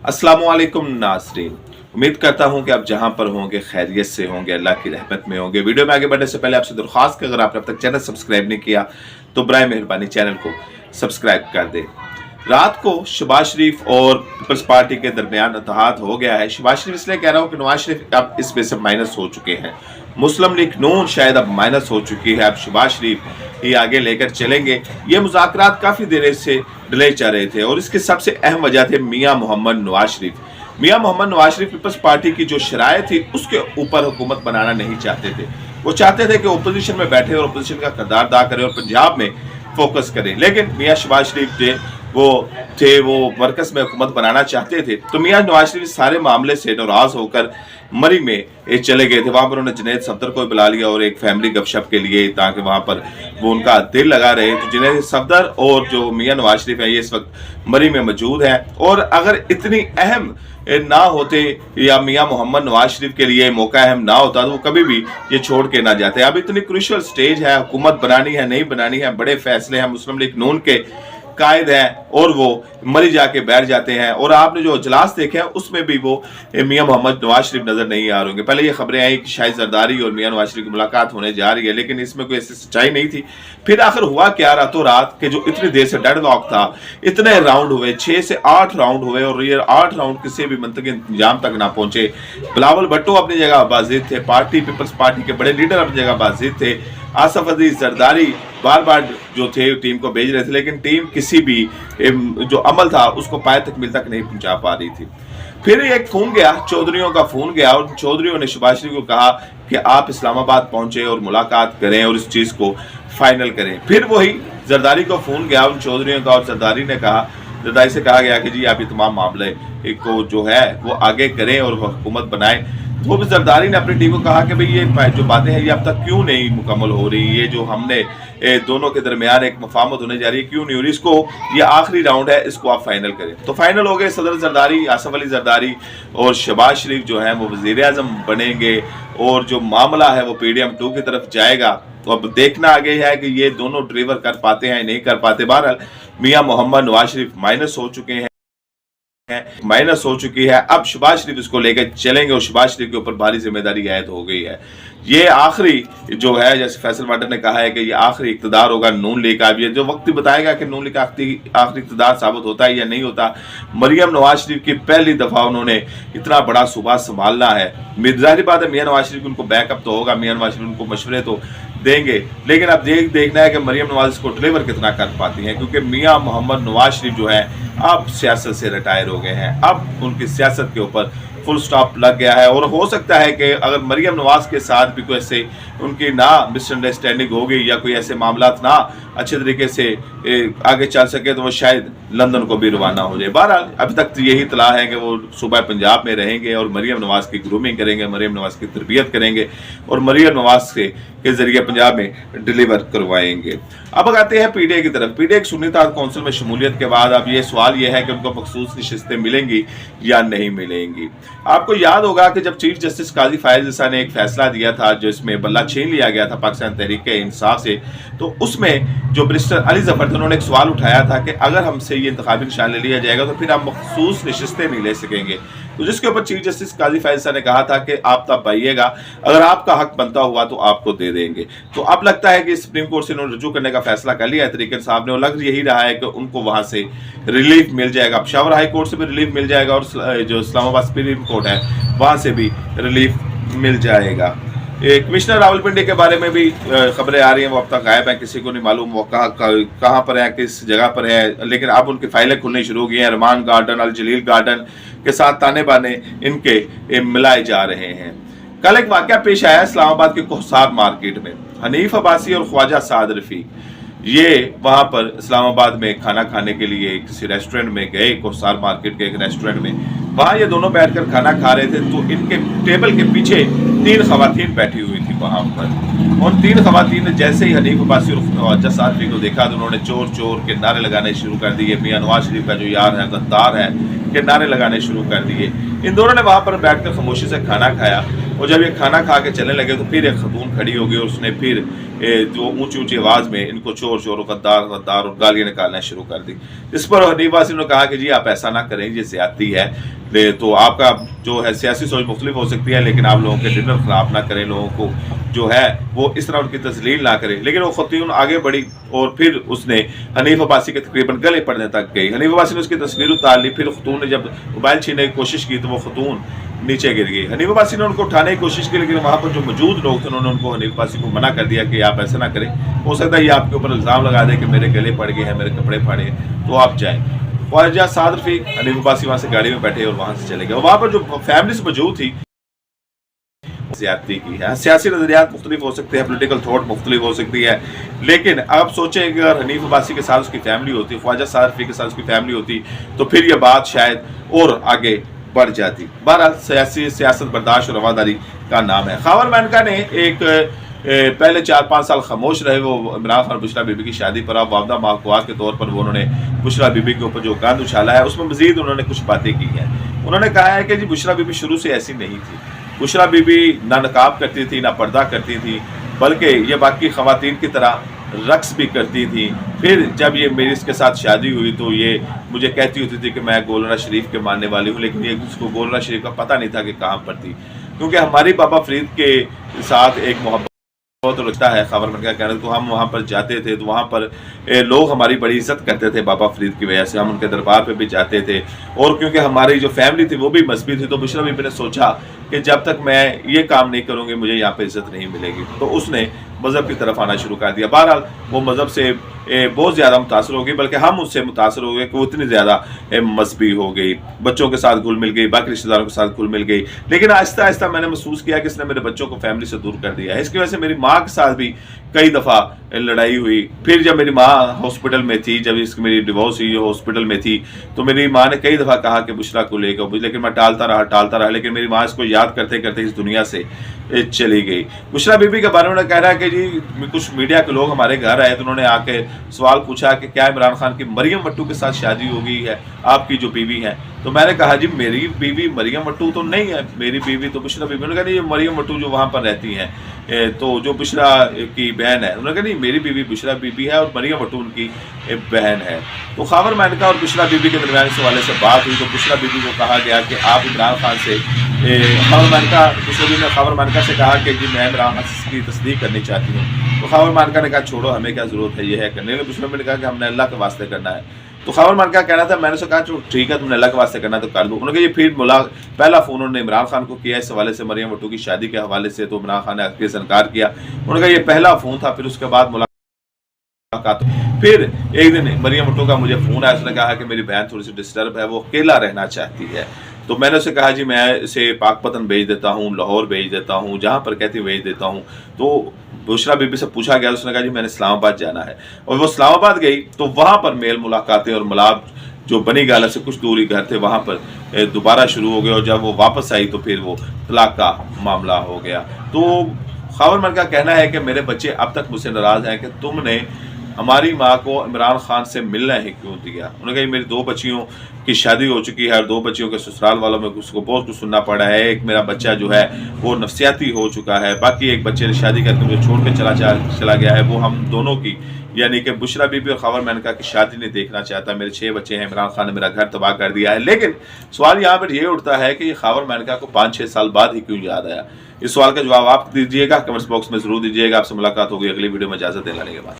अस्सलामुअलैकुम नाज़रीन, उम्मीद करता हूं कि आप जहां पर होंगे खैरियत से होंगे, अल्लाह की रहमत में होंगे। वीडियो में आगे बढ़ने से पहले आपसे दरख्वास्त कि अगर आपने अब तक चैनल सब्सक्राइब नहीं किया तो बराए मेहरबानी चैनल को सब्सक्राइब कर दें। रात को शहबाज शरीफ और पीपल्स पार्टी के दरमियान इत्तेहाद हो गया है। शहबाज शरीफ इसलिए कह रहा हूँ कि नवाज शरीफ अब इसमें से माइनस हो चुके हैं। मुस्लिम लीग नून शायद अब माइनस हो चुकी है। अब शहबाज शरीफ ही आगे लेकर चलेंगे। ये मुज़ाकरात काफ़ी देर से डिले चल रहे थे और इसकी सबसे अहम वजह थे मियाँ मोहम्मद नवाज शरीफ। मियाँ मोहम्मद नवाज शरीफ पीपल्स पार्टी की जो शराय थी उसके ऊपर हुकूमत बनाना नहीं चाहते थे। वो चाहते थे कि अपोजिशन में बैठे और अपोजिशन का किरदार अदा करें और पंजाब में फोकस करें। लेकिन मियाँ शहबाज शरीफ वो मरकज में हुकूमत बनाना चाहते थे। तो मियाँ नवाज शरीफ सारे मामले से नाराज होकर मरी में चले गए थे। वहां पर उन्होंने जुनैद सफदर को बुला लिया और एक फैमिली गपशप के लिए, ताकि वहां पर वो उनका दिल लगा रहे। तो जुनैद सफदर और जो मियाँ नवाज शरीफ है ये इस वक्त मरी में मौजूद हैं। और अगर इतनी अहम ना होते या मियाँ मोहम्मद नवाज शरीफ के लिए मौका अहम ना होता तो वो कभी भी ये छोड़ के ना जाते। अब इतनी क्रूशियल स्टेज है, हुकूमत बनानी है नहीं बनानी है, बड़े फैसले हैं, मुस्लिम लीग नून के कायद हैं और वो मरी जाके बैठ जाते हैं। और आपने जो इजलास देखे हैं उसमें भी वो मियाँ मोहम्मद नवाज शरीफ नजर नहीं आ रहे होंगे। पहले ये खबरें आई कि शायद जरदारी और मियाँ नवाज शरीफ की मुलाकात होने जा रही है, लेकिन इसमें कोई ऐसी सच्चाई नहीं थी। फिर आखिर हुआ क्या, रातों रात के जो इतनी देर से डेडलॉक था, इतने राउंड हुए, 6 से 8 राउंड हुए और ये 8 राउंड किसी भी मंतकी इंतजाम तक ना पहुंचे। बिलावल भुट्टो अपनी जगह बाजिद थे, पीपल्स पार्टी के बड़े लीडर अपनी जगह बाजिद थे, आसफ अजीज जरदारी बार बार जो थे टीम को भेज रहे थे, लेकिन टीम किसी भी जो अमल था उसको पाए तकमील तक नहीं पहुंचा पा रही थी। फिर एक फोन गया, चौधरियों का फोन गया और चौधरियों ने शहबाज शरीफ को कहा कि आप इस्लामाबाद पहुंचे और मुलाकात करें और इस चीज को फाइनल करें। फिर वही जरदारी को फोन गया उन चौधरियों का और जरदारी से कहा गया कि जी आप ये तमाम मामले को जो है वो आगे करें और हुकूमत बनाएं। वो भी जरदारी ने अपनी टीम को कहा कि भाई ये जो बातें हैं ये अब तक क्यों नहीं मुकम्मल हो रही, ये जो हमने दोनों के दरमियान एक मफाहमत होने जा रही है क्यों नहीं हो रही, इसको ये आखिरी राउंड है, इसको आप फाइनल करें। तो फाइनल हो गए, सदर जरदारी, आसफ अली जरदारी और शहबाज शरीफ जो है वो वजीर आजम बनेंगे और जो मामला है वो PDM 2 की तरफ जाएगा। तो अब देखना आगे है कि ये दोनों ड्राइवर कर पाते हैं नहीं कर पाते। बहरहाल मियाँ मोहम्मद नवाज शरीफ माइनस हो चुके हैं, माइनस हो चुकी है। अब शहबाज शरीफ इसको लेकर चलेंगे और शहबाज शरीफ के ऊपर भारी जिम्मेदारी आयद हो गई है। ये आखिरी जो है, जैसे फैसल वाटर ने कहा है कि ये आखिरी इक़्तिदार होगा नून लीग का। ये जो वक्त बताएगा कि नून लीग का आखिरी इक़्तिदार साबित होता है या नहीं होता। मरियम नवाज शरीफ की पहली दफा उन्होंने इतना बड़ा सूबा संभालना है। ज़ाहिर बात है मियाँ नवाज शरीफ उनको बैकअप तो होगा, मियाँ नवाज शरीफ उनको मशवरे तो देंगे, लेकिन अब देखना है कि मरियम नवाज इसको डिलीवर कितना कर पाती हैं, क्योंकि मियाँ मोहम्मद नवाज शरीफ जो है अब सियासत से रिटायर हो गए हैं। अब उनकी सियासत के ऊपर फुल स्टॉप लग गया है। और हो सकता है कि अगर मरियम नवाज के साथ भी कोई ऐसे उनकी ना मिसअंडरस्टैंडिंग हो गई या कोई ऐसे मामला ना अच्छे तरीके से आगे चल सके तो वो शायद लंदन को भी रवाना हो जाए। बहरहाल अभी तक तो यही इतला है कि वो सूबा पंजाब में रहेंगे और मरियम नवाज की ग्रूमिंग करेंगे, मरियम नवाज की तरबियत करेंगे और मरियम नवाज के जरिए पंजाब में डिलीवर करवाएंगे। अब आते हैं PDA की तरफ। PDA एक सुन्नी इत्तेहाद कौंसिल में शमूलियत के बाद अब ये सवाल ये है कि उनको मखसूस नशिस्तें मिलेंगी या नहीं मिलेंगी। आपको याद होगा कि जब चीफ जस्टिस काजी फायज ईसा ने एक फैसला दिया था जो इसमें बल्ला छीन लिया गया था पाकिस्तान तहरीक इंसाफ से, तो उसमें जो बैरिस्टर अली जफर थे उन्होंने एक सवाल उठाया था कि अगर हमसे ये इंतखाबी निशान ले लिया जाएगा तो फिर हम मखसूस नशिस्तें नहीं ले सकेंगे। तो जिसके ऊपर चीफ जस्टिस काजी फायज ईसा ने कहा था कि आप तब आइएगा, अगर आपका हक बनता हुआ तो आपको दे देंगे। तो अब लगता है कि सुप्रीम कोर्ट से उन्होंने रजू करने का फैसला कर लिया है तरीके साहब ने, और लग यही रहा है कि उनको वहां से रिलीफ मिल जाएगा। पेशावर हाई कोर्ट से भी रिलीफ मिल जाएगा और जो इस्लामाबाद सुप्रीम कोर्ट है वहां से भी रिलीफ मिल जाएगा। कमिश्नर रावलपिंडी के बारे में भी खबरें आ रही हैं, वो अब तक गायब है, किसी को नहीं मालूम वो कहाँ पर है, किस जगह पर है, लेकिन अब उनकी फाइलें खुलनी शुरू हो गई हैं। रहमान गार्डन, अल जलील गार्डन के साथ ताने बाने इनके मिलाए जा रहे हैं। कल एक वाकया पेश आया इस्लामाबाद के कोहसार मार्केट में। हनीफ अब्बासी और ख्वाजा साद रफीक ये वहां पर इस्लामाबाद में खाना खाने के लिए किसी रेस्टोरेंट में गए, कोहसार मार्केट के एक रेस्टोरेंट में। वहां ये दोनों बैठकर खाना खा रहे थे तो इनके टेबल के पीछे 3 खवातीन बैठी हुई थी वहां पर। उन 3 खवातीन ने जैसे ही हनीफ अब्बासी और ख्वाजा साद रफीक को देखा तो उन्होंने चोर चोर के नारे लगाने शुरू कर दिए। मियाँ नवाज शरीफ का जो यार है, गद्दार है, के नारे लगाने शुरू कर दिए। इन दोनों ने वहाँ पर बैठकर खामोशी से खाना खाया, और जब ये खाना खा के चलने लगे तो फिर एक खतून खड़ी हो गई और उसने फिर जो ऊंची ऊंची आवाज़ में इनको चोर चोर गद्दार गद्दार और गालियाँ निकालना शुरू कर दी। इस पर हनीफ वासी ने कहा कि जी आप ऐसा ना करें, ये ज़्यादती है, तो आपका जो है सियासी सोच मुख्तलिफ हो सकती है, लेकिन आप लोगों के डिनर खराब ना करें, लोगों को जो है वो इस तरह उनकी तजलील ना करें। लेकिन वो खतून आगे बढ़ी और फिर उसने हनीफ अब्बासी के तकरीबन गले पड़ने तक गई। हनीफ अब्बासी ने उसकी तस्वीर उतार ली, फिर खतून ने जब मोबाइल छीनने की कोशिश की तो वो खतून नीचे गिर गई। हनीफ अब्बासी ने उनको उठाने की कोशिश की, लेकिन वहाँ पर जो मौजूद लोग थे उन्होंने उनको हनीफ अब्बासी को मना कर दिया कि आप ऐसा ना करें, हो सकता है ये आपके ऊपर इल्ज़ाम लगा दे कि मेरे गले पड़ गए हैं, मेरे कपड़े फाड़े, तो आप जाएँ। ख्वाजा साद रफीक हनीफ अब्बासी वहाँ से गाड़ी में बैठे और वहाँ से चले गए। वहाँ पर जो फैमिलीज मौजूद थी ज़्यादती की है। सियासी नज़रियात मुख्तलिफ हो सकते हैं, पोलिटिकल थॉट मुख्तलिफ हो सकती है, लेकिन आप सोचें कि अगर हनीफ अब्बासी के साथ उसकी फैमिली होती, ख्वाजा साद रफीक के साथ उसकी फैमिली होती, तो फिर यह बात शायद और आगे बढ़ जाती। बहरहाल सियासत बर्दाश्त और रवादारी का नाम है। खावर मैनका ने एक पहले 4-5 साल खामोश रहे, वो इमरान खान बुशरा बीबी की शादी पर अब वादा महकुआ के तौर पर वो उन्होंने बुशरा बीबी के ऊपर जो गंद उछाला है उसमें मजीद उन्होंने कुछ बातें की हैं। उन्होंने कहा है कि जी बुशरा बीबी शुरू से ऐसी नहीं थी, बुशरा बीबी ना नकाब करती थी ना पर्दा करती थी, बल्कि ये बाकी ख़वातीन की तरह रक्स भी करती थी। फिर जब ये मेरी इसके साथ शादी हुई तो ये मुझे कहती होती थी कि मैं गोलरा शरीफ के मानने वाली हूँ, लेकिन ये उसको गोलरा शरीफ का पता नहीं था कि कहाँ पर थी, क्योंकि हमारी बाबा फरीद के साथ एक मोहब्बत बहुत रखता है। खावर मैनका कहना तो हम वहाँ पर जाते थे तो वहाँ पर लोग हमारी बड़ी इज्जत करते थे बाबा फरीद की वजह से, हम उनके दरबार पे भी जाते थे, और क्योंकि हमारी जो फैमिली थी वो भी मजबूत थी, तो बुशरा बीबी ने सोचा कि जब तक मैं ये काम नहीं करूँगी मुझे यहाँ पे इज्जत नहीं मिलेगी, तो उसने मज़हब की तरफ आना शुरू कर दिया। बहरहाल वो मज़हब से बहुत ज़्यादा मुतासर हो गई, बल्कि हम उससे मुतासर हो गए कि वो इतनी ज़्यादा मजहबी हो गई, बच्चों के साथ घुल मिल गई, बाकी रिश्तेदारों के साथ घुल मिल गई। लेकिन आहिस्ता आहिस्ता मैंने महसूस किया कि इसने मेरे बच्चों को फैमिली से दूर कर दिया है। इसकी वजह से मेरी माँ के साथ भी कई दफ़ा लड़ाई हुई। फिर जब मेरी माँ हॉस्पिटल में थी, जब इसकी मेरी डिवोर्स हुई हॉस्पिटल में थी, तो मेरी माँ ने कई दफ़ा कहा कि बुशरा को लेकर, लेकिन मैं टालता रहा, लेकिन मेरी माँ इसको याद करते करते इस दुनिया से चली गई। बुशरा बीबी के बारे में कह रहा है कि जी कुछ मीडिया के लोग हमारे घर आए तो उन्होंने आके सवाल पूछा कि क्या इमरान खान की मरियम मट्टू के साथ शादी हो गई है, आपकी जो बीवी है? तो मैंने कहा जी मेरी बीवी मरियम मट्टू तो नहीं है, मेरी बीवी तो बुशरा बीबी। उन्होंने कहा नहीं, ये मरियम मट्टू जो वहाँ पर रहती हैं तो जो बुशरा की बहन है। उन्होंने कहा नहीं, मेरी बीवी बुशरा बीबी है और मरियम मट्टू उनकी बहन है। तो खावर मैनका और बुशरा बीबी के दरमियान इस हवाले से बात हुई तो बुशरा बीबी को कहा गया कि आप इमरान खान से खावर मैनका बुशरा बीबी ने खावर मैनका से कहा कि जी मैं इमरान खान की तस्दीक करनी चाहती हूँ। तो खावर मैनका ने कहा छोड़ो, हमें क्या ज़रूरत है ये है करने। बुशरा बीबी ने कहा कि हमने अल्लाह के वास्ते करना है। तो खावर मैनका कहना था, मैंने उससे कहा चलो ठीक है, तुमने अल्लाह के वास्ते करना तो कर दो। उन्होंने कहा ये फिर पहला फ़ोन उन्होंने इमरान खान को किया इस हवाले से, मरियम मट्टू की शादी के हवाले से, तो इमरान खान ने आगे से इनकार किया। उन्होंने कहा ये पहला फ़ोन था। फिर उसके बाद फिर एक दिन मरियम मट्टू का मुझे फ़ोन आया, उसने कहा कि मेरी बहन थोड़ी सी डिस्टर्ब है, वो अकेला रहना चाहती है। तो मैंने उसे कहा जी मैं इसे पाकपतन भेज देता हूँ, लाहौर भेज देता हूँ, जहाँ पर कहती भेज देता हूँ। तो बुशरा बीबी से पूछा गया, उसने कहा जी मैंने इस्लामाबाद जाना है, और वो इस्लामाबाद गई तो वहाँ पर मेल मुलाकातें और मलाब जो बनी गाला से कुछ दूरी घर थे वहाँ पर दोबारा शुरू हो गए, और जब वो वापस आई तो फिर वो तलाक का मामला हो गया। तो खावर मैनका का कहना है कि मेरे बच्चे अब तक मुझसे नाराज़ हैं कि तुमने हमारी माँ को इमरान खान से मिलना ही क्यों दिया। उन्होंने कहा मेरी 2 बच्चियों की शादी हो चुकी है और 2 बच्चियों के ससुराल वालों में उसको बहुत कुछ सुनना पड़ा है। एक मेरा बच्चा जो है वो नफसियाती हो चुका है, बाकी एक बच्चे ने शादी करके मुझे छोड़ के चला गया है, वो हम दोनों की यानी कि बुशरा बीबी और खावर मैनका की शादी नहीं देखना चाहता। मेरे 6 बच्चे हैं, इमरान खान ने मेरा घर तबाह कर दिया है। लेकिन सवाल यहाँ पर ये उठता है कि ये खावर मैनका को 5-6 साल बाद ही क्यों याद आया। इस सवाल का जवाब आप दीजिएगा, कमेंट्स बॉक्स में जरूर दीजिएगा। आपसे मुलाकात होगी अगली वीडियो में, इजाजत देने के बाद।